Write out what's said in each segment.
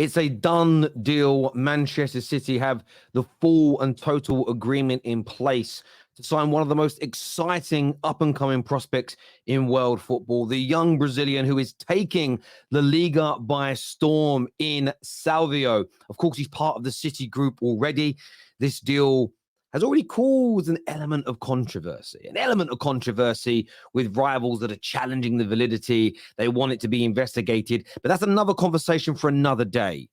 It's a done deal. Manchester City have the full and total agreement in place to sign one of the most exciting up-and-coming prospects in world football, the young Brazilian who is taking La Liga by storm in Savio. Of course, he's part of the City group already. This deal has already caused an element of controversy with rivals that are challenging the validity. They want it to be investigated, but that's another conversation for another day.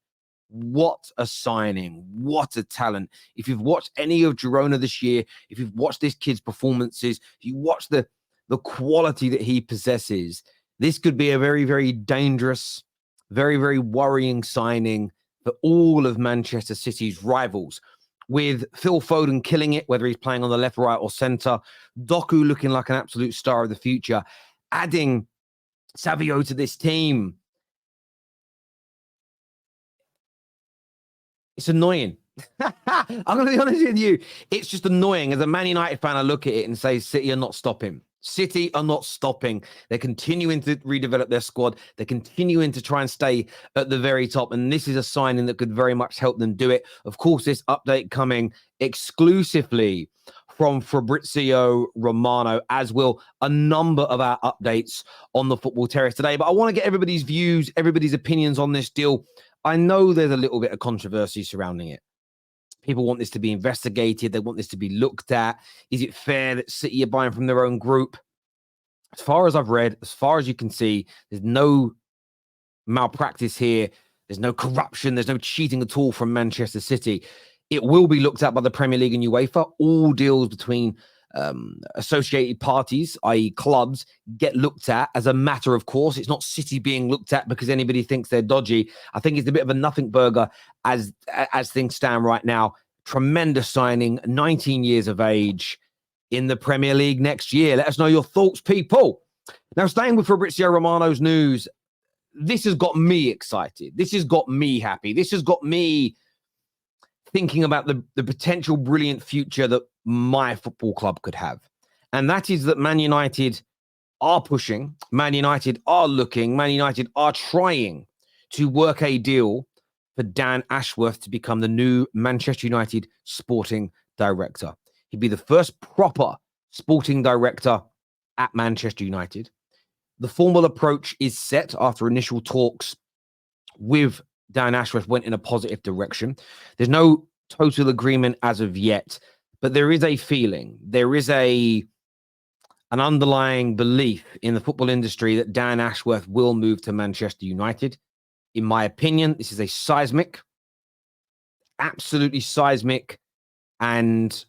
What a signing. What a talent. If you've watched any of Girona this year, if you've watched this kid's performances, if you watch the quality that he possesses, this could be a very, very dangerous, very, very worrying signing for all of Manchester City's rivals. With Phil Foden killing it, whether he's playing on the left, right, or centre, Doku looking like an absolute star of the future, adding Savio to this team. It's annoying. I'm going to be honest with you. It's just annoying. As a Man United fan, I look at it and say, City are not stopping. City are not stopping. They're continuing to redevelop their squad. They're continuing to try and stay at the very top. And this is a signing that could very much help them do it. Of course, this update coming exclusively from Fabrizio Romano, as will a number of our updates on the Football Terrace today. But I want to get everybody's views, everybody's opinions on this deal. I know there's a little bit of controversy surrounding it. People want this to be investigated. They want this to be looked at. Is it fair that City are buying from their own group? As far as I've read, as far as you can see, there's no malpractice here. There's no corruption. There's no cheating at all from Manchester City. It will be looked at by the Premier League and UEFA. All deals between associated parties, i.e. clubs, get looked at as a matter of course. It's not City being looked at because anybody thinks they're dodgy. I think it's a bit of a nothing burger as things stand right now. Tremendous signing, 19 years of age in the Premier League next year. Let us know your thoughts, people. Now, staying with Fabrizio Romano's news, this has got me excited. This has got me happy. This has got me thinking about the potential brilliant future that my football club could have. And that is that Man United are pushing, Man United are looking, Man United are trying to work a deal for Dan Ashworth to become the new Manchester United sporting director. He'd be the first proper sporting director at Manchester United. The formal approach is set after initial talks with Dan Ashworth went in a positive direction. There's no total agreement as of yet, but there is a feeling, there is an underlying belief in the football industry that Dan Ashworth will move to Manchester United. In my opinion, this is a seismic, absolutely seismic and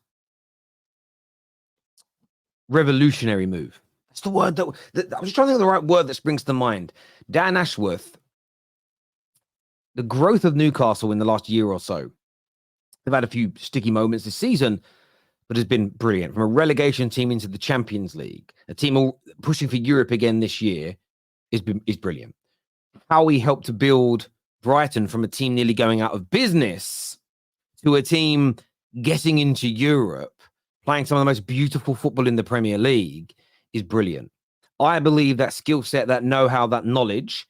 revolutionary move. That's the word that I was trying to think of the right word that springs to mind. Dan Ashworth, the growth of Newcastle in the last year or so, they've had a few sticky moments this season, but has been brilliant. From a relegation team into the Champions League, a team pushing for Europe again this year is brilliant. How he helped to build Brighton from a team nearly going out of business to a team getting into Europe, playing some of the most beautiful football in the Premier League is brilliant. I believe that skill set, that know-how, that knowledge,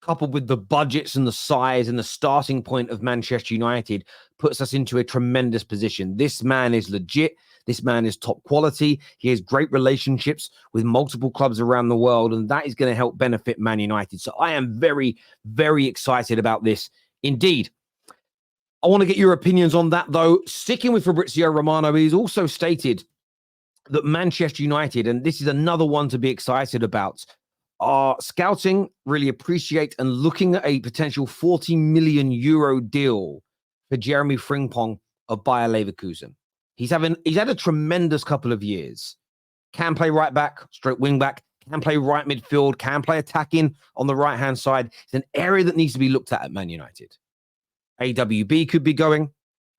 coupled with the budgets and the size and the starting point of Manchester United, puts us into a tremendous position. This man is legit. This man is top quality. He has great relationships with multiple clubs around the world, and that is going to help benefit Man United. So I am very, very excited about this indeed. I want to get your opinions on that, though. Sticking with Fabrizio Romano, he's also stated that Manchester United, and this is another one to be excited about, are scouting, really appreciate, and looking at a potential 40 million euro deal for Jeremy Frimpong of Bayer Leverkusen. He's had a tremendous couple of years. Can play right back, straight wing back, can play right midfield, can play attacking on the right-hand side. It's an area that needs to be looked at Man United. AWB could be going.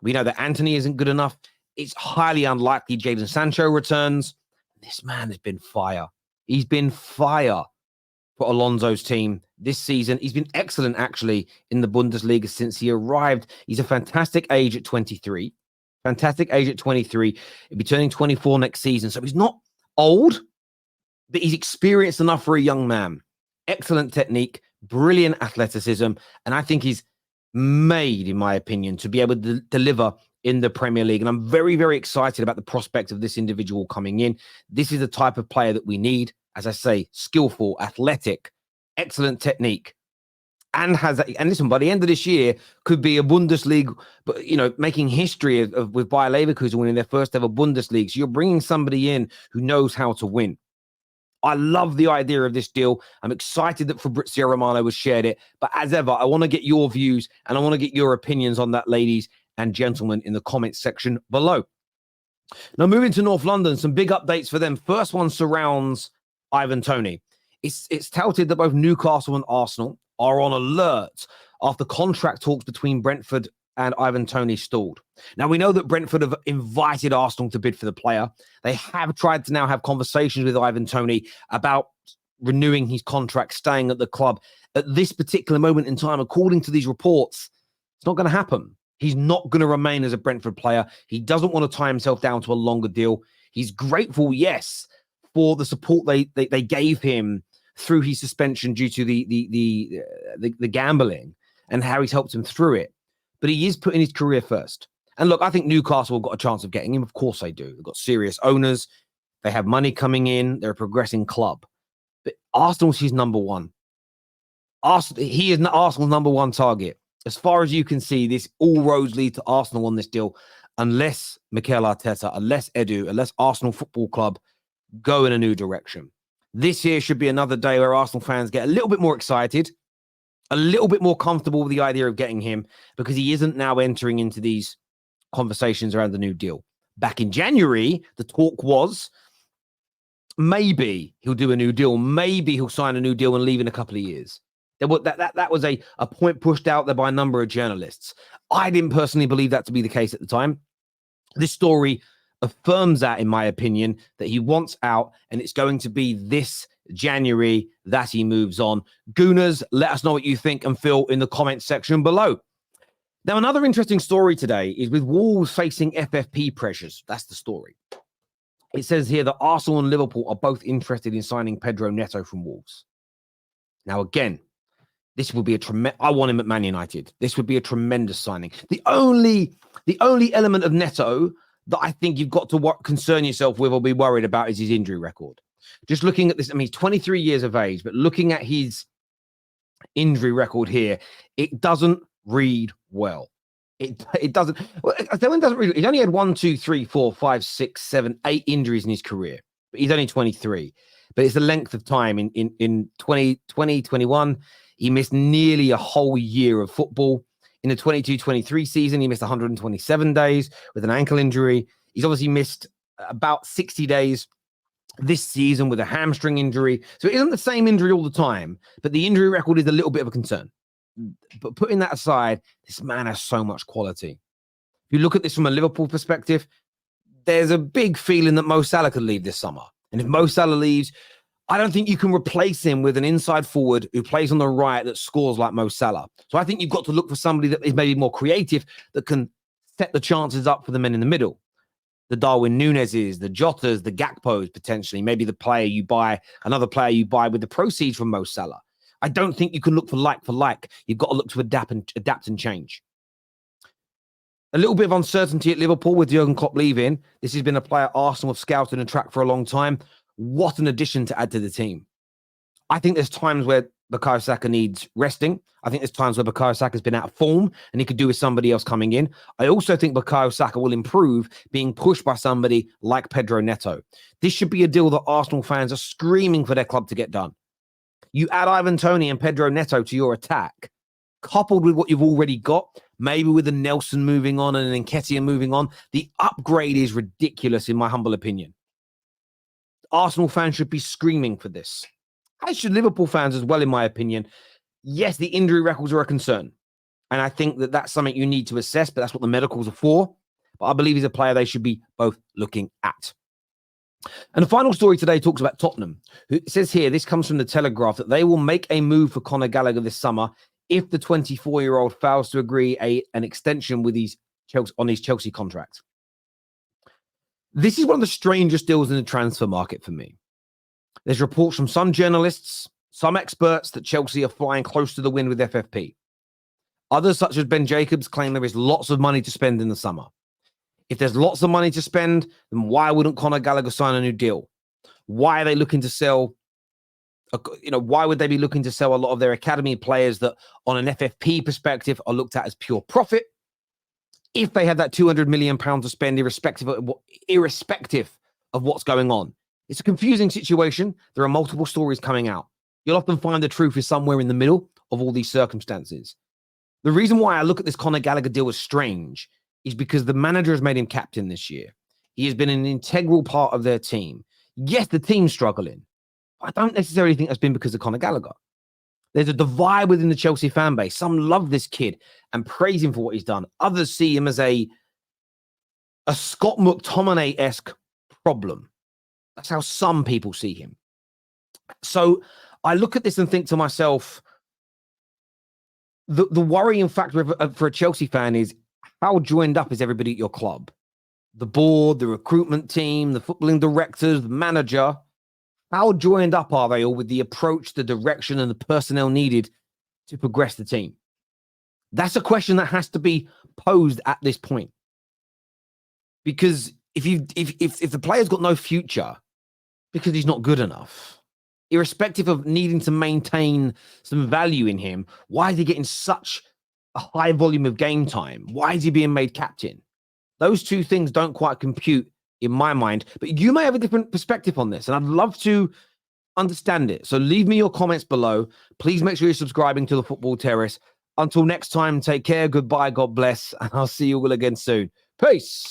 We know that Anthony isn't good enough. It's highly unlikely Jadon Sancho returns. This man has been fire. He's been fire for Alonso's team this season. He's been excellent, actually, in the Bundesliga since he arrived. He's a fantastic age at 23. Fantastic age at 23. He'll be turning 24 next season. So he's not old, but he's experienced enough for a young man. Excellent technique, brilliant athleticism, and I think he's made, in my opinion, to be able to deliver in the Premier League. And I'm very, very excited about the prospect of this individual coming in. This is the type of player that we need. As I say, skillful, athletic, excellent technique. And listen, by the end of this year, could be a Bundesliga, but making history with Bayer Leverkusen winning their first ever Bundesliga. So you're bringing somebody in who knows how to win. I love the idea of this deal. I'm excited that Fabrizio Romano has shared it. But as ever, I want to get your views and I want to get your opinions on that, ladies and gentlemen, in the comments section below. Now, moving to North London, some big updates for them. First one surrounds Ivan Toney. It's touted that both Newcastle and Arsenal are on alert after contract talks between Brentford and Ivan Toney stalled. Now, we know that Brentford have invited Arsenal to bid for the player. They have tried to now have conversations with Ivan Toney about renewing his contract, staying at the club. At this particular moment in time, according to these reports, it's not going to happen. He's not going to remain as a Brentford player. He doesn't want to tie himself down to a longer deal. He's grateful, yes, for the support they gave him through his suspension due to the gambling and how he's helped him through it. But he is putting his career first. And look, I think Newcastle have got a chance of getting him. Of course they do. They've got serious owners. They have money coming in. They're a progressing club. But Arsenal's his number one. He is Arsenal's number one target. As far as you can see, all roads lead to Arsenal on this deal, unless Mikel Arteta, unless Edu, unless Arsenal Football Club go in a new direction. This here should be another day where Arsenal fans get a little bit more excited, a little bit more comfortable with the idea of getting him, because he isn't now entering into these conversations around the new deal. Back in January, the talk was maybe he'll do a new deal. Maybe he'll sign a new deal and leave in a couple of years. That was a point pushed out there by a number of journalists. I didn't personally believe that to be the case at the time. This story affirms that, in my opinion, that he wants out, and it's going to be this January that he moves on. Gooners, let us know what you think and feel in the comments section below. Now, another interesting story today is with Wolves facing FFP pressures. That's the story. It says here that Arsenal and Liverpool are both interested in signing Pedro Netto from Wolves. Now, again, this would be I want him at Man United. This would be a tremendous signing. The only element of Netto that I think you've got to concern yourself with or be worried about is his injury record. Just looking at this, I mean, he's 23 years of age, but looking at his injury record here, it doesn't read well. It doesn't. Well, it doesn't read. He's only had 1, 2, 3, 4, 5, 6, 7, 8 injuries in his career, but he's only 23. But it's the length of time. In 2020, 21, he missed nearly a whole year of football. In the 22-23 season, he missed 127 days with an ankle injury. He's obviously missed about 60 days this season with a hamstring injury. So it isn't the same injury all the time, but the injury record is a little bit of a concern. But putting that aside, this man has so much quality. If you look at this from a Liverpool perspective, there's a big feeling that Mo Salah could leave this summer. And if Mo Salah leaves, I don't think you can replace him with an inside forward who plays on the right that scores like Mo Salah. So I think you've got to look for somebody that is maybe more creative, that can set the chances up for the men in the middle. The Darwin Núñezes, the Jotas, the Gakpos, potentially. Maybe the player you buy, another player you buy with the proceeds from Mo Salah. I don't think you can look for like. You've got to look to adapt and change. A little bit of uncertainty at Liverpool with Jurgen Klopp leaving. This has been a player Arsenal have scouted and tracked for a long time. What an addition to add to the team. I think there's times where Bukayo Saka needs resting. I think there's times where Bukayo Saka has been out of form and he could do with somebody else coming in. I also think Bukayo Saka will improve being pushed by somebody like Pedro Netto. This should be a deal that Arsenal fans are screaming for their club to get done. You add Ivan Toney and Pedro Netto to your attack, coupled with what you've already got, maybe with a Nelson moving on and an Nketiah moving on. The upgrade is ridiculous, in my humble opinion. Arsenal fans should be screaming for this. As should Liverpool fans as well, in my opinion. Yes, the injury records are a concern. And I think that that's something you need to assess, but that's what the medicals are for. But I believe he's a player they should be both looking at. And the final story today talks about Tottenham. It says here, this comes from the Telegraph, that they will make a move for Conor Gallagher this summer if the 24-year-old fails to agree an extension with his Chelsea contract. This is one of the strangest deals in the transfer market for me. There's reports from some journalists, some experts, that Chelsea are flying close to the wind with FFP. Others, such as Ben Jacobs, claim there is lots of money to spend in the summer. If there's lots of money to spend, then why wouldn't Conor Gallagher sign a new deal? Why are they looking to sell? Why would they be looking to sell a lot of their academy players that, on an FFP perspective, are looked at as pure profit? If they had that £200 million to spend, irrespective of what's going on, it's a confusing situation. There are multiple stories coming out. You'll often find the truth is somewhere in the middle of all these circumstances. The reason why I look at this Conor Gallagher deal as strange is because the manager has made him captain this year. He has been an integral part of their team. Yes, the team's struggling. I don't necessarily think that's been because of Conor Gallagher. There's a divide within the Chelsea fan base. Some love this kid and praise him for what he's done. Others see him as a Scott McTominay-esque problem. That's how some people see him. So I look at this and think to myself, the worrying factor for a Chelsea fan is how joined up is everybody at your club? The board, the recruitment team, the footballing directors, the manager. How joined up are they all with the approach, the direction, and the personnel needed to progress the team? That's a question that has to be posed at this point. Because if the player's got no future because he's not good enough, irrespective of needing to maintain some value in him, why is he getting such a high volume of game time? Why is he being made captain? Those two things don't quite compute in my mind, but you may have a different perspective on this, and I'd love to understand it. So leave me your comments below. Please make sure you're subscribing to the Football Terrace. Until next time, take care, goodbye, God bless, and I'll see you all again soon. Peace.